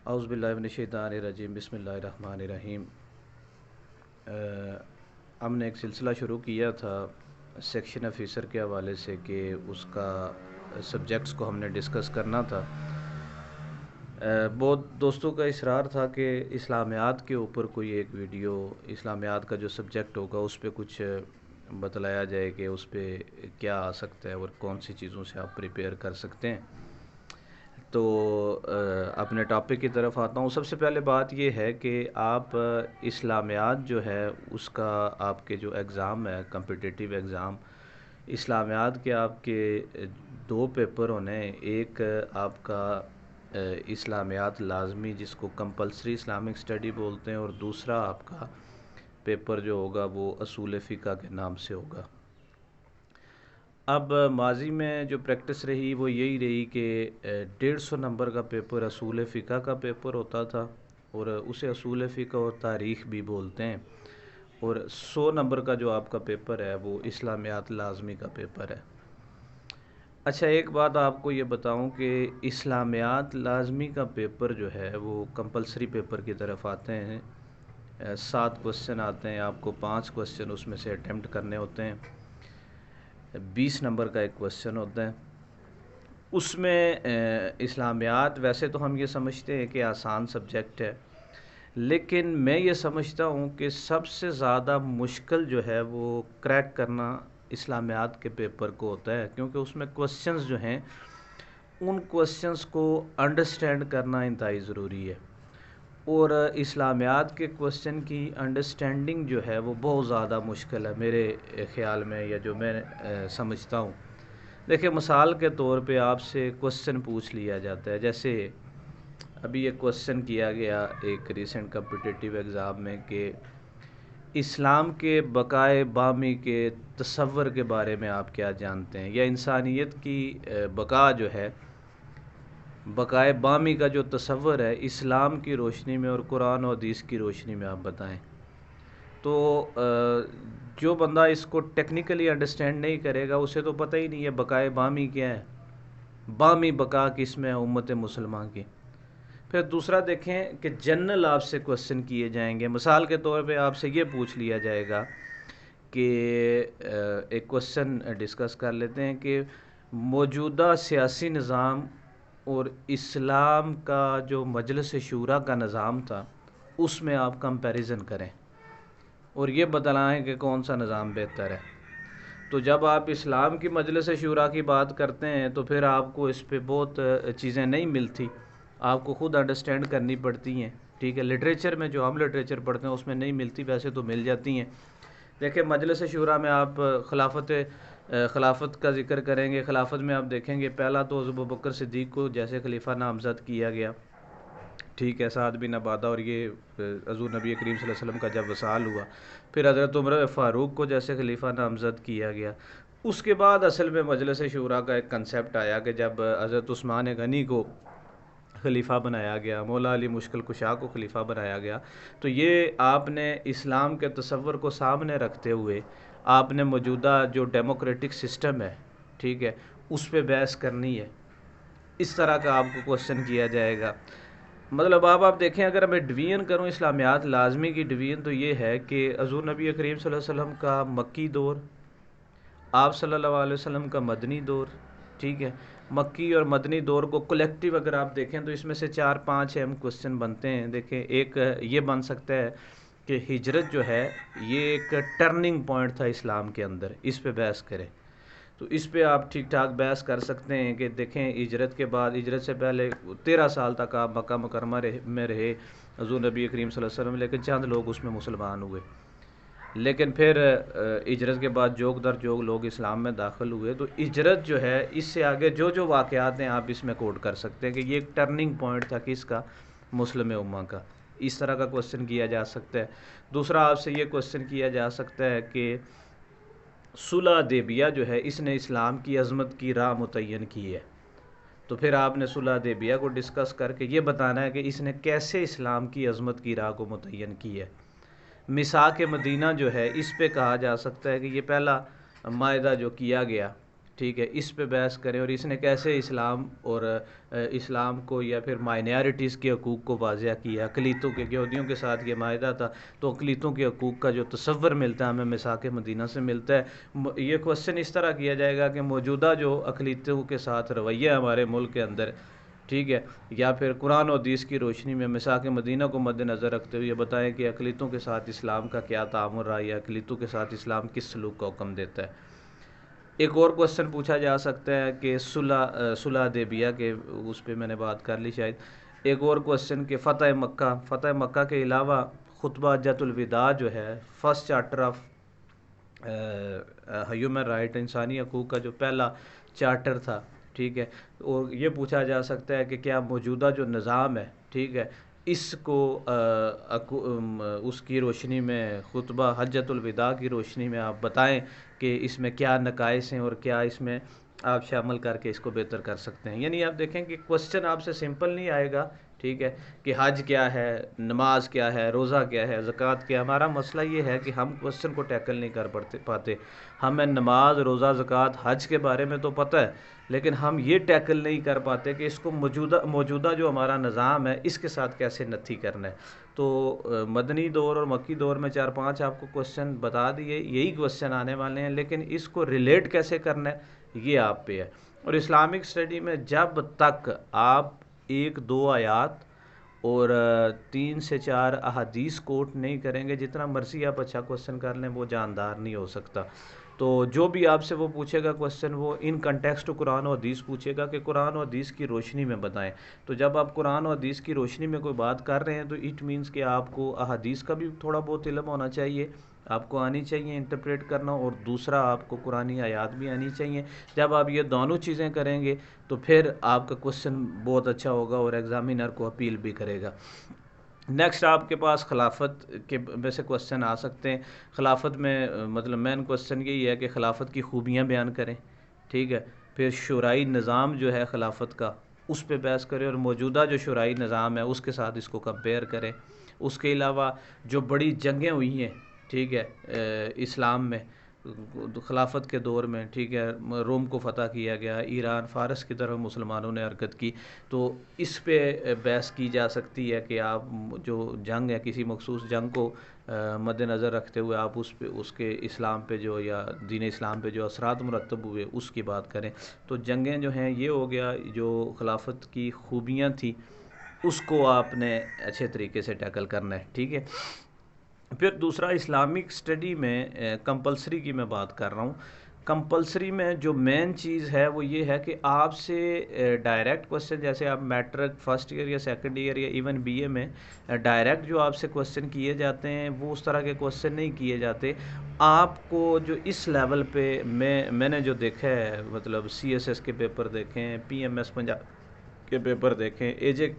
اعوذ باللہ من الشیطان الرجیم بسم اللہ الرحمن الرحیم۔ ہم نے ایک سلسلہ شروع کیا تھا سیکشن آفیسر کے حوالے سے کہ اس کا سبجیکٹس کو ہم نے ڈسکس کرنا تھا۔ بہت دوستوں کا اصرار تھا کہ اسلامیات کے اوپر کوئی ایک ویڈیو، اسلامیات کا جو سبجیکٹ ہوگا اس پہ کچھ بتلایا جائے کہ اس پہ کیا آ سکتا ہے اور کون سی چیزوں سے آپ پریپیئر کر سکتے ہیں۔ تو اپنے ٹاپک کی طرف آتا ہوں۔ سب سے پہلے بات یہ ہے کہ آپ اسلامیات جو ہے اس کا آپ کے جو ایگزام ہے کمپٹیٹیو ایگزام، اسلامیات کے آپ کے دو پیپر ہونے، ایک آپ کا اسلامیات لازمی جس کو کمپلسری اسلامک اسٹڈی بولتے ہیں، اور دوسرا آپ کا پیپر جو ہوگا وہ اصول فقہ کے نام سے ہوگا۔ اب ماضی میں جو پریکٹس رہی وہ یہی رہی کہ 150 نمبر کا پیپر اصول فقہ کا پیپر ہوتا تھا، اور اسے اصول فقہ اور تاریخ بھی بولتے ہیں، اور 100 نمبر کا جو آپ کا پیپر ہے وہ اسلامیات لازمی کا پیپر ہے۔ اچھا، ایک بات آپ کو یہ بتاؤں کہ اسلامیات لازمی کا پیپر جو ہے وہ کمپلسری پیپر کی طرف آتے ہیں۔ 7 کوسچن آتے ہیں، آپ کو 5 کوسچن اس میں سے اٹیمپٹ کرنے ہوتے ہیں۔ 20 نمبر کا ایک کوسچن ہوتا ہے۔ اس میں اسلامیات ویسے تو ہم یہ سمجھتے ہیں کہ آسان سبجیکٹ ہے، لیکن میں یہ سمجھتا ہوں کہ سب سے زیادہ مشکل جو ہے وہ کریک کرنا اسلامیات کے پیپر کو ہوتا ہے، کیونکہ اس میں کوسچنز جو ہیں ان کوسچنز کو انڈرسٹینڈ کرنا انتہائی ضروری ہے، اور اسلامیات کے کوسچن کی انڈرسٹینڈنگ جو ہے وہ بہت زیادہ مشکل ہے میرے خیال میں، یا جو میں سمجھتا ہوں۔ دیکھیں، مثال کے طور پہ آپ سے کوسچن پوچھ لیا جاتا ہے، جیسے ابھی ایک کوسچن کیا گیا ایک ریسنٹ کمپٹیٹیو ایگزام میں کہ اسلام کے بقائے بامی کے تصور کے بارے میں آپ کیا جانتے ہیں، یا انسانیت کی بقا جو ہے، بقائے بامی کا جو تصور ہے اسلام کی روشنی میں اور قرآن و حدیث کی روشنی میں آپ بتائیں۔ تو جو بندہ اس کو ٹیکنیکلی انڈرسٹینڈ نہیں کرے گا اسے تو پتہ ہی نہیں ہے بقائے بامی کیا ہے، بامی بقا کس میں ہے امت مسلمان کی۔ پھر دوسرا دیکھیں کہ جنرل آپ سے کوسچن کیے جائیں گے، مثال کے طور پہ آپ سے یہ پوچھ لیا جائے گا کہ ایک کوسچن ڈسکس کر لیتے ہیں کہ موجودہ سیاسی نظام اور اسلام کا جو مجلس شورا کا نظام تھا اس میں آپ کمپیریزن کریں اور یہ بتلائیں کہ کون سا نظام بہتر ہے۔ تو جب آپ اسلام کی مجلس شورا کی بات کرتے ہیں تو پھر آپ کو اس پہ بہت چیزیں نہیں ملتی، آپ کو خود انڈرسٹینڈ کرنی پڑتی ہیں، ٹھیک ہے۔ لٹریچر میں جو ہم لٹریچر پڑھتے ہیں اس میں نہیں ملتی، ویسے تو مل جاتی ہیں۔ دیکھیں، مجلس شورا میں آپ خلافت کا ذکر کریں گے، خلافت میں آپ دیکھیں گے پہلا تو حضرت ابوبکر صدیق کو جیسے خلیفہ نامزد کیا گیا، ٹھیک ہے، سعد بن عبادہ، اور یہ حضور نبی کریم صلی اللہ علیہ وسلم کا جب وصال ہوا پھر حضرت عمر فاروق کو جیسے خلیفہ نامزد کیا گیا۔ اس کے بعد اصل میں مجلس شورا کا ایک کنسیپٹ آیا کہ جب حضرت عثمان غنی کو خلیفہ بنایا گیا، مولا علی مشکل کشا کو خلیفہ بنایا گیا، تو یہ آپ نے اسلام کے تصور کو سامنے رکھتے ہوئے آپ نے موجودہ جو ڈیموکریٹک سسٹم ہے، ٹھیک ہے، اس پہ بحث کرنی ہے۔ اس طرح کا آپ کو کوسچن کیا جائے گا۔ مطلب آپ دیکھیں، اگر میں ڈویژن کروں اسلامیات لازمی کی ڈویژن تو یہ ہے کہ حضور نبی کریم صلی اللہ علیہ وسلم کا مکی دور، آپ صلی اللہ علیہ وسلم کا مدنی دور، ٹھیک ہے۔ مکی اور مدنی دور کو کلیکٹیو اگر آپ دیکھیں تو اس میں سے 4-5 اہم کوسچن بنتے ہیں۔ دیکھیں، ایک یہ بن سکتا ہے کہ ہجرت جو ہے یہ ایک ٹرننگ پوائنٹ تھا اسلام کے اندر، اس پہ بحث کریں تو اس پہ آپ ٹھیک ٹھاک بحث کر سکتے ہیں کہ دیکھیں ہجرت کے بعد، ہجرت سے پہلے 13 سال تک آپ مکہ مکرمہ میں رہے حضور نبی کریم صلی اللہ علیہ وسلم، لیکن چند لوگ اس میں مسلمان ہوئے، لیکن پھر ہجرت کے بعد جوگ در جوگ لوگ اسلام میں داخل ہوئے۔ تو ہجرت جو ہے اس سے آگے جو واقعات ہیں آپ اس میں کوٹ کر سکتے ہیں کہ یہ ایک ٹرننگ پوائنٹ تھا کس کا، مسلم امہ کا۔ اس طرح کا کوسچن کیا جا سکتا ہے۔ دوسرا آپ سے یہ کوسچن کیا جا سکتا ہے کہ صلح حدیبیہ جو ہے اس نے اسلام کی عظمت کی راہ متعین کی ہے، تو پھر آپ نے صلح حدیبیہ کو ڈسکس کر کے یہ بتانا ہے کہ اس نے کیسے اسلام کی عظمت کی راہ کو متعین کی ہے۔ میثاق مدینہ جو ہے اس پہ کہا جا سکتا ہے کہ یہ پہلا معاہدہ جو کیا گیا، ٹھیک ہے، اس پہ بحث کریں، اور اس نے کیسے اسلام اور اسلام کو یا پھر مائنارٹیز کے حقوق کو واضح کیا۔ اقلیتوں کے، یہودیوں کے ساتھ یہ معاہدہ تھا، تو اقلیتوں کے حقوق کا جو تصور ملتا ہے ہمیں میثاق مدینہ سے ملتا ہے۔ یہ کوسچن اس طرح کیا جائے گا کہ موجودہ جو اقلیتوں کے ساتھ رویہ ہے ہمارے ملک کے اندر، ٹھیک ہے، یا پھر قرآن و حدیث کی روشنی میں میثاق مدینہ کو مد نظر رکھتے ہوئے یہ بتائیں کہ اقلیتوں کے ساتھ اسلام کا کیا تعامل رہا، یا اقلیتوں کے ساتھ اسلام کس سلوک کا حکم دیتا ہے۔ ایک اور کوسچن پوچھا جا سکتا ہے کہ صلح حدیبیہ کے، اس پہ میں نے بات کر لی شاید۔ ایک اور کوسچن کہ فتح مکہ کے علاوہ خطبہ حجۃ الوداع جو ہے، first charter of human right, انسانی حقوق کا جو پہلا چارٹر تھا، ٹھیک ہے، اور یہ پوچھا جا سکتا ہے کہ کیا موجودہ جو نظام ہے، ٹھیک ہے، اس کو اس کی روشنی میں، خطبہ حجۃ الوداع کی روشنی میں آپ بتائیں کہ اس میں کیا نقائص ہیں اور کیا اس میں آپ شامل کر کے اس کو بہتر کر سکتے ہیں۔ یعنی آپ دیکھیں کہ کوسچن آپ سے سمپل نہیں آئے گا، ٹھیک ہے، کہ حج کیا ہے، نماز کیا ہے، روزہ کیا ہے، زکوٰۃ کیا ہے۔ ہمارا مسئلہ یہ ہے کہ ہم کوسچن کو ٹیکل نہیں کر پاتے۔ ہمیں نماز، روزہ، زکوٰۃ، حج کے بارے میں تو پتہ ہے، لیکن ہم یہ ٹیکل نہیں کر پاتے کہ اس کو موجودہ جو ہمارا نظام ہے اس کے ساتھ کیسے نتھی کرنا ہے۔ تو مدنی دور اور مکی دور میں 4-5 آپ کو کوسچن بتا دیے، یہی کوسچن آنے والے ہیں، لیکن اس کو ریلیٹ کیسے کرنا ہے یہ آپ پہ ہے۔ اور اسلامک اسٹڈی میں جب تک آپ 1-2 آیات اور 3 سے 4 احادیث کوٹ نہیں کریں گے، جتنا مرضی آپ اچھا کوسچن کر لیں، وہ جاندار نہیں ہو سکتا۔ تو جو بھی آپ سے وہ پوچھے گا کوسچن، وہ ان کنٹیکسٹ قرآن و حدیث پوچھے گا کہ قرآن و حدیث کی روشنی میں بتائیں۔ تو جب آپ قرآن و حدیث کی روشنی میں کوئی بات کر رہے ہیں تو اٹ مینس کہ آپ کو احادیث کا بھی تھوڑا بہت علم ہونا چاہیے، آپ کو آنی چاہیے انٹرپریٹ کرنا، اور دوسرا آپ کو قرآنی آیات بھی آنی چاہیے۔ جب آپ یہ دونوں چیزیں کریں گے تو پھر آپ کا کوسچن بہت اچھا ہوگا اور ایگزامینر کو اپیل بھی کرے گا۔ نیکسٹ آپ کے پاس خلافت کے میں سے کوسچن آ سکتے ہیں۔ خلافت میں مطلب مین کوسچن یہی ہے کہ خلافت کی خوبیاں بیان کریں، ٹھیک ہے، پھر شورائی نظام جو ہے خلافت کا اس پہ بحث کریں، اور موجودہ جو شورائی نظام ہے اس کے ساتھ اس کو کمپیئر کریں۔ اس کے علاوہ جو بڑی جنگیں ہوئی ہیں، ٹھیک ہے، اسلام میں خلافت کے دور میں، ٹھیک ہے، روم کو فتح کیا گیا، ایران فارس کی طرف مسلمانوں نے حرکت کی، تو اس پہ بحث کی جا سکتی ہے کہ آپ جو جنگ ہے، کسی مخصوص جنگ کو مد نظر رکھتے ہوئے آپ اس پہ، اس کے اسلام پہ جو، یا دین اسلام پہ جو اثرات مرتب ہوئے اس کی بات کریں۔ تو جنگیں جو ہیں یہ ہو گیا، جو خلافت کی خوبیاں تھیں اس کو آپ نے اچھے طریقے سے ٹیکل کرنا ہے، ٹھیک ہے۔ پھر دوسرا اسلامک اسٹڈی میں کمپلسری کی میں بات کر رہا ہوں۔ کمپلسری میں جو مین چیز ہے وہ یہ ہے کہ آپ سے ڈائریکٹ کوسچن، جیسے آپ میٹرک فرسٹ ایئر یا سیکنڈ ایئر یا ایون بی اے میں ڈائریکٹ جو آپ سے کوسچن کیے جاتے ہیں وہ اس طرح کے کوسچن نہیں کیے جاتے۔ آپ کو جو اس لیول پہ میں نے جو دیکھا ہے، مطلب CSS کے پیپر دیکھیں، PMS پنجاب کے پیپر دیکھیں، AJ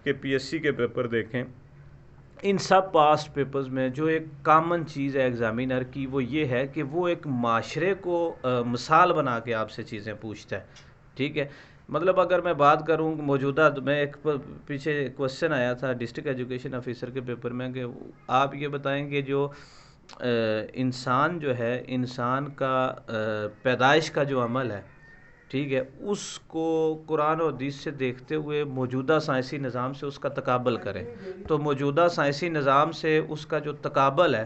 کے PSC کے پیپر دیکھیں، ان سب پاسٹ پیپرز میں جو ایک کامن چیز ہے ایگزامینر کی، وہ یہ ہے کہ وہ ایک معاشرے کو مثال بنا کے آپ سے چیزیں پوچھتا ہے، ٹھیک ہے۔ مطلب اگر میں بات کروں موجودہ، میں ایک پیچھے کوسچن آیا تھا ڈسٹرکٹ ایجوکیشن آفیسر کے پیپر میں کہ آپ یہ بتائیں کہ جو انسان جو ہے، انسان کا پیدائش کا جو عمل ہے، ٹھیک ہے، اس کو قرآن و حدیث سے دیکھتے ہوئے موجودہ سائنسی نظام سے اس کا تقابل کریں۔ تو موجودہ سائنسی نظام سے اس کا جو تقابل ہے،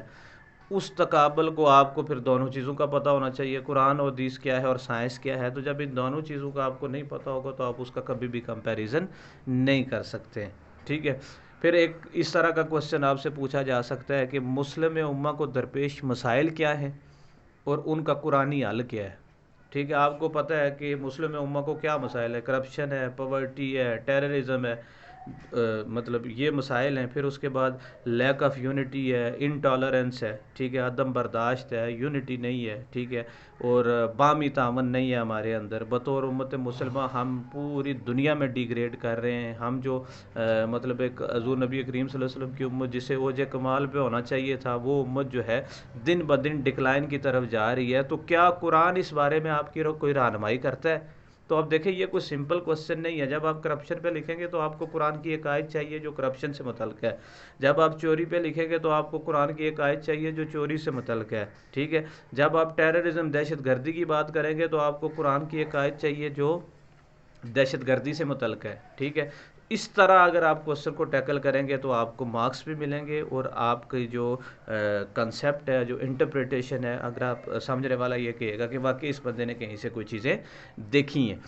اس تقابل کو آپ کو پھر دونوں چیزوں کا پتہ ہونا چاہیے، قرآن و حدیث کیا ہے اور سائنس کیا ہے۔ تو جب ان دونوں چیزوں کا آپ کو نہیں پتہ ہوگا تو آپ اس کا کبھی بھی کمپیریزن نہیں کر سکتے، ٹھیک ہے۔ پھر ایک اس طرح کا کوسچن آپ سے پوچھا جا سکتا ہے کہ مسلم امہ کو درپیش مسائل کیا ہیں اور ان کا قرآنی حل کیا ہے، ٹھیک ہے۔ آپ کو پتہ ہے کہ مسلم امہ کو کیا مسائل ہے، کرپشن ہے، پاورٹی ہے، ٹیررزم ہے، مطلب یہ مسائل ہیں۔ پھر اس کے بعد لیک آف یونٹی ہے، انٹالرنس ہے، ٹھیک ہے، عدم برداشت ہے، یونٹی نہیں ہے، ٹھیک ہے، اور باہمی تعاون نہیں ہے ہمارے اندر۔ بطور امت مسلمہ ہم پوری دنیا میں ڈیگریڈ کر رہے ہیں۔ ہم جو مطلب ایک حضور نبی کریم صلی اللہ علیہ وسلم کی امت جسے اوج کمال پہ ہونا چاہیے تھا، وہ امت جو ہے دن بدن ڈکلائن کی طرف جا رہی ہے۔ تو کیا قرآن اس بارے میں آپ کی کوئی رہنمائی کرتا ہے؟ تو اب دیکھیں یہ کوئی سمپل کوشچن نہیں ہے. جب آپ کرپشن پہ لکھیں گے تو آپ کو قرآن کی ایک آیت چاہیے جو کرپشن سے متعلق ہے. جب آپ چوری پہ لکھیں گے تو آپ کو قرآن کی ایک آیت چاہیے جو چوری سے متعلق ہے. ٹھیک ہے. جب آپ ٹیررزم دہشت گردی کی بات کریں گے تو آپ کو قرآن کی ایک آیت چاہیے جو دہشت گردی سے متعلق ہے. ٹھیک ہے. اس طرح اگر آپ کوشچن کو ٹیکل کریں گے تو آپ کو مارکس بھی ملیں گے، اور آپ کی جو کنسیپٹ ہے، جو انٹرپریٹیشن ہے، اگر آپ سمجھنے والا یہ کہے گا کہ واقعی اس بندے نے کہیں سے کوئی چیزیں دیکھی ہیں.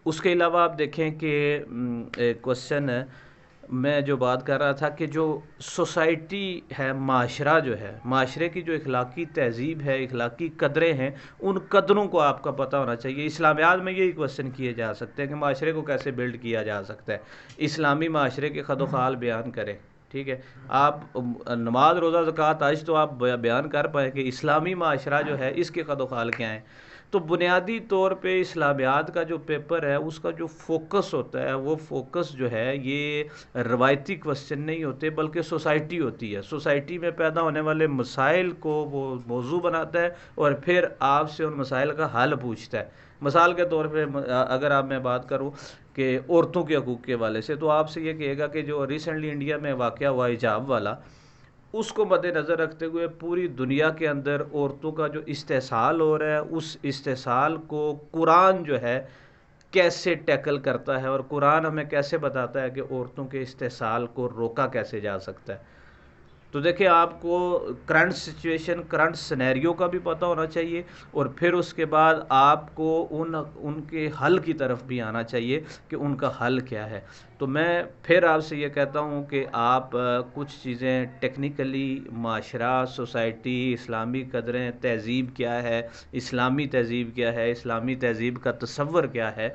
اس کے علاوہ آپ دیکھیں کہ کوشچن میں جو بات کر رہا تھا کہ جو سوسائٹی ہے، معاشرہ جو ہے، معاشرے کی جو اخلاقی تہذیب ہے، اخلاقی قدریں ہیں، ان قدروں کو آپ کا پتہ ہونا چاہیے. اسلامیات میں یہی کوشچن کیے جا سکتے ہیں کہ معاشرے کو کیسے بلڈ کیا جا سکتا ہے. اسلامی معاشرے کے خد و خال بیان کریں. ٹھیک ہے. آپ نماز روزہ زکوٰۃ حج تو آپ بیان کر پائیں کہ اسلامی معاشرہ جو ہے اس کے خد و خال کیا ہیں. تو بنیادی طور پہ اسلامیات کا جو پیپر ہے اس کا جو فوکس ہوتا ہے وہ فوکس جو ہے یہ روایتی کوشچن نہیں ہوتے بلکہ سوسائٹی ہوتی ہے. سوسائٹی میں پیدا ہونے والے مسائل کو وہ موضوع بناتا ہے اور پھر آپ سے ان مسائل کا حل پوچھتا ہے. مثال کے طور پہ اگر آپ میں بات کروں کہ عورتوں کے حقوق کے حوالے سے، تو آپ سے یہ کہے گا کہ جو ریسنٹلی انڈیا میں واقعہ ہوا حجاب والا، اس کو مد نظر رکھتے ہوئے پوری دنیا کے اندر عورتوں کا جو استحصال ہو رہا ہے، اس استحصال کو قرآن جو ہے کیسے ٹیکل کرتا ہے، اور قرآن ہمیں کیسے بتاتا ہے کہ عورتوں کے استحصال کو روکا کیسے جا سکتا ہے. تو دیکھیں آپ کو کرنٹ سچویشن، کرنٹ سینیریو کا بھی پتہ ہونا چاہیے، اور پھر اس کے بعد آپ کو ان کے حل کی طرف بھی آنا چاہیے کہ ان کا حل کیا ہے. تو میں پھر آپ سے یہ کہتا ہوں کہ آپ کچھ چیزیں ٹیکنیکلی معاشرہ، سوسائٹی، اسلامی قدریں، تہذیب کیا ہے، اسلامی تہذیب کیا ہے، اسلامی تہذیب کا تصور کیا ہے،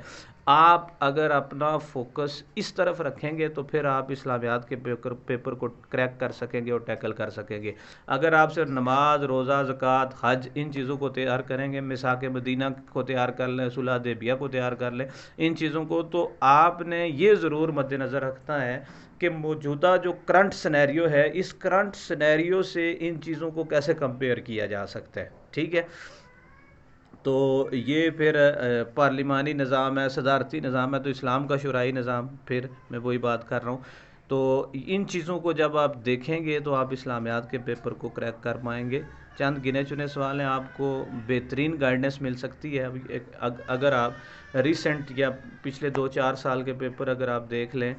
آپ اگر اپنا فوکس اس طرف رکھیں گے تو پھر آپ اسلامیات کے پیپر کو کریک کر سکیں گے اور ٹیکل کر سکیں گے. اگر آپ صرف نماز روزہ زکوٰۃ حج ان چیزوں کو تیار کریں گے، میثاق مدینہ کو تیار کر لیں، صلح حدیبیہ کو تیار کر لیں، ان چیزوں کو، تو آپ نے یہ ضرور مد نظر رکھنا ہے کہ موجودہ جو کرنٹ سینیریو ہے، اس کرنٹ سینیریو سے ان چیزوں کو کیسے کمپیئر کیا جا سکتا ہے. ٹھیک ہے. تو یہ پھر پارلیمانی نظام ہے، صدارتی نظام ہے، تو اسلام کا شورائیہ نظام، پھر میں وہی بات کر رہا ہوں. تو ان چیزوں کو جب آپ دیکھیں گے تو آپ اسلامیات کے پیپر کو کریک کر پائیں گے. چند گنے چنے سوال ہیں، آپ کو بہترین گائیڈنس مل سکتی ہے. اگر آپ ریسنٹ یا پچھلے 2-4 سال کے پیپر اگر آپ دیکھ لیں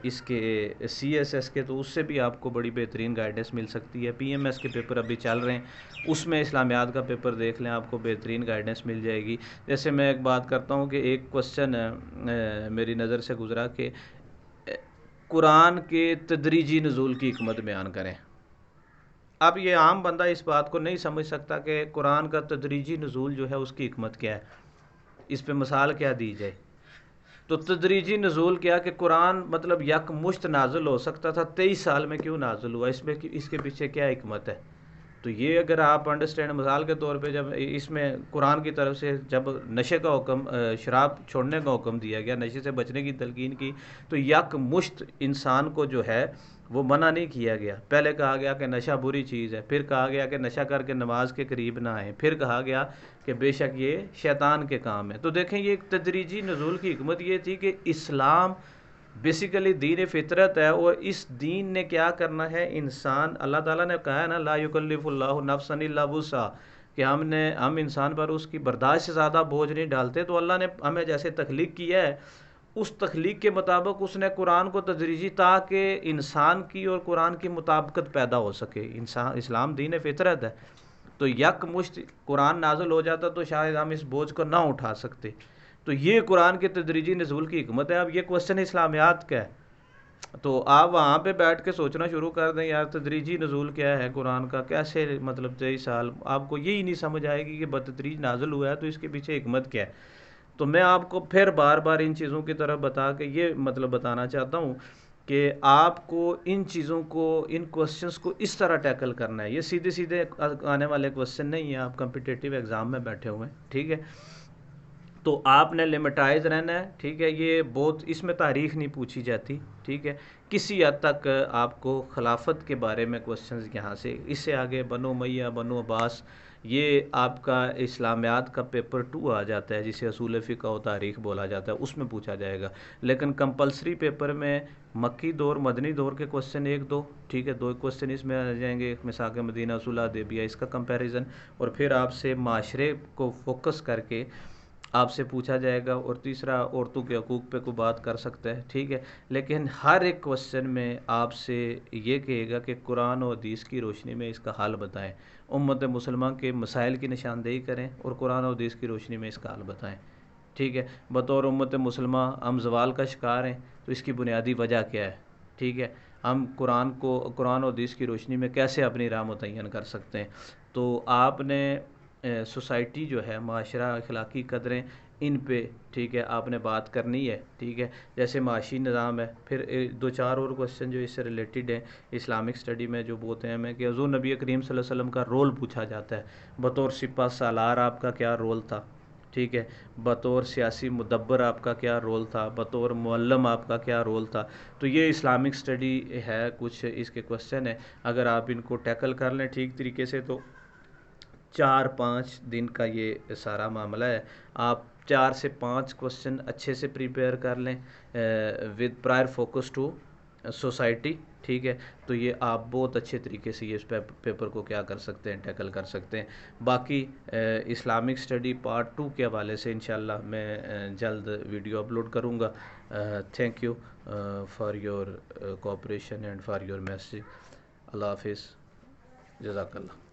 اس کے سی ایس ایس کے، تو اس سے بھی آپ کو بڑی بہترین گائیڈنس مل سکتی ہے. پی ایم ایس کے پیپر ابھی چل رہے ہیں، اس میں اسلامیات کا پیپر دیکھ لیں، آپ کو بہترین گائیڈنس مل جائے گی. جیسے میں ایک بات کرتا ہوں کہ ایک کوشچن میری نظر سے گزرا کہ قرآن کے تدریجی نزول کی حکمت بیان کریں. اب یہ عام بندہ اس بات کو نہیں سمجھ سکتا کہ قرآن کا تدریجی نزول جو ہے اس کی حکمت کیا ہے، اس پہ مثال کیا دی جائے. تو تدریجی نزول کیا کہ قرآن مطلب یک مشت نازل ہو سکتا تھا، 23 سال میں کیوں نازل ہوا، اس کے پیچھے کیا حکمت ہے. تو یہ اگر آپ انڈرسٹینڈ، مثال کے طور پہ جب اس میں قرآن کی طرف سے جب نشے کا حکم، شراب چھوڑنے کا حکم دیا گیا، نشے سے بچنے کی تلقین کی، تو یک مشت انسان کو جو ہے وہ منع نہیں کیا گیا. پہلے کہا گیا کہ نشہ بری چیز ہے، پھر کہا گیا کہ نشہ کر کے نماز کے قریب نہ آئیں، پھر کہا گیا کہ بے شک یہ شیطان کے کام ہے. تو دیکھیں یہ ایک تدریجی نزول کی حکمت یہ تھی کہ اسلام بیسیکلی دین فطرت ہے، اور اس دین نے کیا کرنا ہے، انسان، اللہ تعالیٰ نے کہا ہے نا لا یکلف اللہ نفسا الا وسعہا، کہ ہم انسان پر اس کی برداشت سے زیادہ بوجھ نہیں ڈالتے. تو اللہ نے ہمیں جیسے تخلیق کیا ہے، اس تخلیق کے مطابق اس نے قرآن کو تدریجی، تاکہ انسان کی اور قرآن کی مطابقت پیدا ہو سکے. اسلام دین فطرت ہے، تو یک مشت قرآن نازل ہو جاتا تو شاید ہم اس بوجھ کو نہ اٹھا سکتے. تو یہ قرآن کے تدریجی نزول کی حکمت ہے. اب یہ کوشچن اسلامیات کا ہے، تو آپ وہاں پہ بیٹھ کے سوچنا شروع کر دیں یار تدریجی نزول کیا ہے قرآن کا، کیسے مطلب 23 سال، آپ کو یہی نہیں سمجھ آئے گی کہ بتدریج نازل ہوا ہے تو اس کے پیچھے حکمت کیا ہے. تو میں آپ کو پھر بار بار ان چیزوں کی طرف بتا کے یہ مطلب بتانا چاہتا ہوں کہ آپ کو ان چیزوں کو، ان کوسچنس کو اس طرح ٹیکل کرنا ہے. یہ سیدھے سیدھے آنے والے کوسچن نہیں ہیں، آپ کمپٹیٹیو ایگزام میں بیٹھے ہوئے ہیں. ٹھیک ہے. تو آپ نے لمیٹائز رہنا ہے. ٹھیک ہے. یہ بہت، اس میں تاریخ نہیں پوچھی جاتی. ٹھیک ہے. کسی حد تک آپ کو خلافت کے بارے میں کوسچنز یہاں سے، اس سے آگے بنو امیہ، بنو عباس، یہ آپ کا اسلامیات کا پیپر 2 آ جاتا ہے، جسے اصول فقہ و تاریخ بولا جاتا ہے، اس میں پوچھا جائے گا۔ لیکن کمپلسری پیپر میں مکی دور مدنی دور کے کوسچن 1-2، ٹھیک ہے، 2 کوسچن اس میں آ جائیں گے، مساق مدینہ، صلح حدیبیہ، اس کا کمپیریزن، اور پھر آپ سے معاشرے کو فوکس کر کے آپ سے پوچھا جائے گا، اور تیسرا عورتوں کے حقوق پہ کوئی بات کر سکتا ہے، ٹھیک ہے۔ لیکن ہر ایک کوسچن میں آپ سے یہ کہے گا کہ قرآن و حدیث کی روشنی میں اس کا حل بتائیں، امت مسلمہ کے مسائل کی نشاندہی کریں اور قرآن و حدیث کی روشنی میں اس کا حل بتائیں، ٹھیک ہے۔ بطور امت مسلمہ ہم زوال کا شکار ہیں، تو اس کی بنیادی وجہ کیا ہے، ٹھیک ہے، ہم قرآن و حدیث کی روشنی میں کیسے اپنی راہ متعین کر سکتے ہیں۔ تو آپ نے سوسائٹی جو ہے، معاشرہ، اخلاقی قدریں، ان پہ، ٹھیک ہے، آپ نے بات کرنی ہے، ٹھیک ہے۔ جیسے معاشی نظام ہے، پھر 2-4 اور کوسچن جو اس سے ریلیٹڈ ہیں اسلامک اسٹڈی میں، جو بولتے ہیں ہمیں کہ حضور نبی کریم صلی اللہ علیہ وسلم کا رول پوچھا جاتا ہے، بطور سپہ سالار آپ کا کیا رول تھا، ٹھیک ہے، بطور سیاسی مدبر آپ کا کیا رول تھا، بطور معلم آپ کا کیا رول تھا۔ تو یہ اسلامک اسٹڈی ہے، کچھ اس کے کوسچن ہیں، اگر آپ ان کو ٹیکل کر لیں ٹھیک طریقے سے تو 4-5 دن کا یہ سارا معاملہ ہے۔ آپ 4 سے 5 کوسچن اچھے سے پریپیئر کر لیں with prior focus to society, ٹھیک ہے، تو یہ آپ بہت اچھے طریقے سے یہ اس پیپر کو کیا کر سکتے ہیں، ٹیکل کر سکتے ہیں۔ باقی اسلامک اسٹڈی پارٹ 2 کے حوالے سے انشاءاللہ میں جلد ویڈیو اپلوڈ کروں گا۔ Thank you for your cooperation and for your message. اللہ حافظ، جزاک اللہ۔